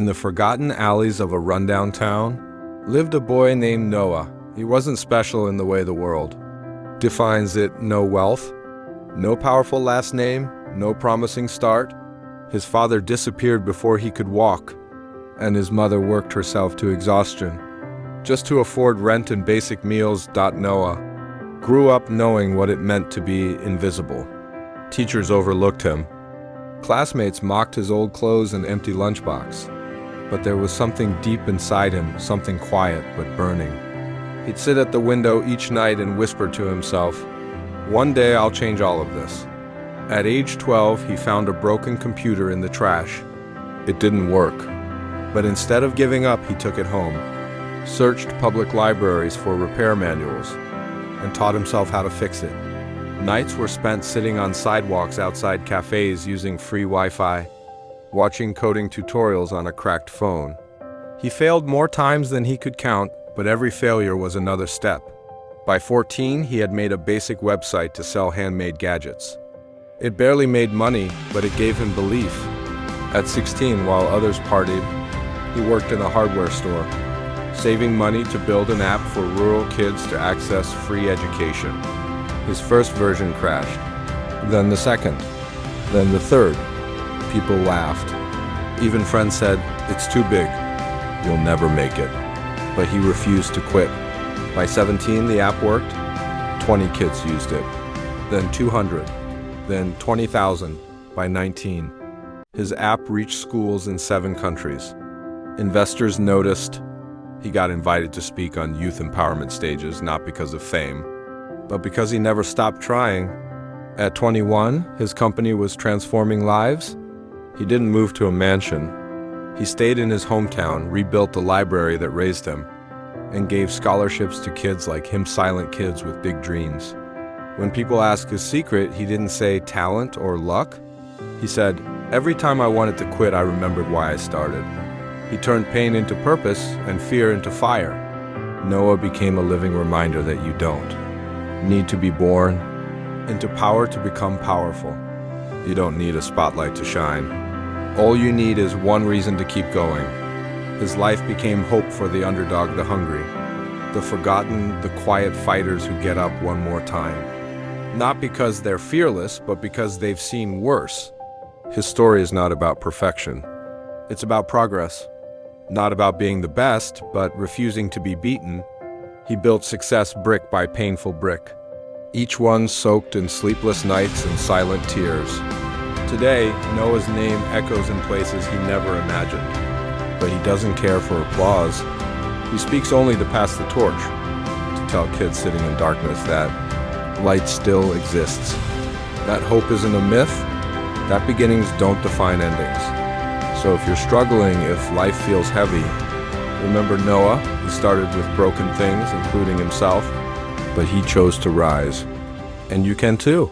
In the forgotten alleys of a rundown town lived a boy named Noah. He wasn't special in the way the world defines it. No wealth, no powerful last name, no promising start. His father disappeared before he could walk, and his mother worked herself to exhaustion just to afford rent and basic meals. Noah grew up knowing what it meant to be invisible. Teachers overlooked him. Classmates mocked his old clothes and empty lunchbox. But there was something deep inside him, something quiet but burning. He'd sit at the window each night and whisper to himself, "One day I'll change all of this." At age 12, he found a broken computer in the trash. It didn't work. But instead of giving up, he took it home, searched public libraries for repair manuals, and taught himself how to fix it. Nights were spent sitting on sidewalks outside cafes using free Wi-Fi, watching coding tutorials on a cracked phone. He failed more times than he could count, but every failure was another step. By 14, he had made a basic website to sell handmade gadgets. It barely made money, but it gave him belief. At 16, while others partied, he worked in a hardware store, saving money to build an app for rural kids to access free education. His first version crashed, then the second, then the third. People laughed. Even friends said, "It's too big. You'll never make it." But he refused to quit. By 17, the app worked. 20 kids used it. Then 200. Then 20,000 by 19. His app reached schools in 7 countries. Investors noticed. He got invited to speak on youth empowerment stages, not because of fame, but because he never stopped trying. At 21, his company was transforming lives. He didn't move to a mansion. He stayed in his hometown, rebuilt the library that raised him, and gave scholarships to kids like him, silent kids with big dreams. When people asked his secret, he didn't say talent or luck. He said, "Every time I wanted to quit, I remembered why I started." He turned pain into purpose and fear into fire. Noah became a living reminder that you don't need to be born into power to become powerful. You don't need a spotlight to shine. All you need is one reason to keep going. His life became hope for the underdog, the hungry, the forgotten, the quiet fighters who get up one more time. Not because they're fearless, but because they've seen worse. His story is not about perfection. It's about progress. Not about being the best, but refusing to be beaten. He built success brick by painful brick, each one soaked in sleepless nights and silent tears. Today, Noah's name echoes in places he never imagined, but he doesn't care for applause. He speaks only to pass the torch, to tell kids sitting in darkness that light still exists. That hope isn't a myth, that beginnings don't define endings. So if you're struggling, if life feels heavy, remember Noah. He started with broken things, including himself, but he chose to rise. And you can too.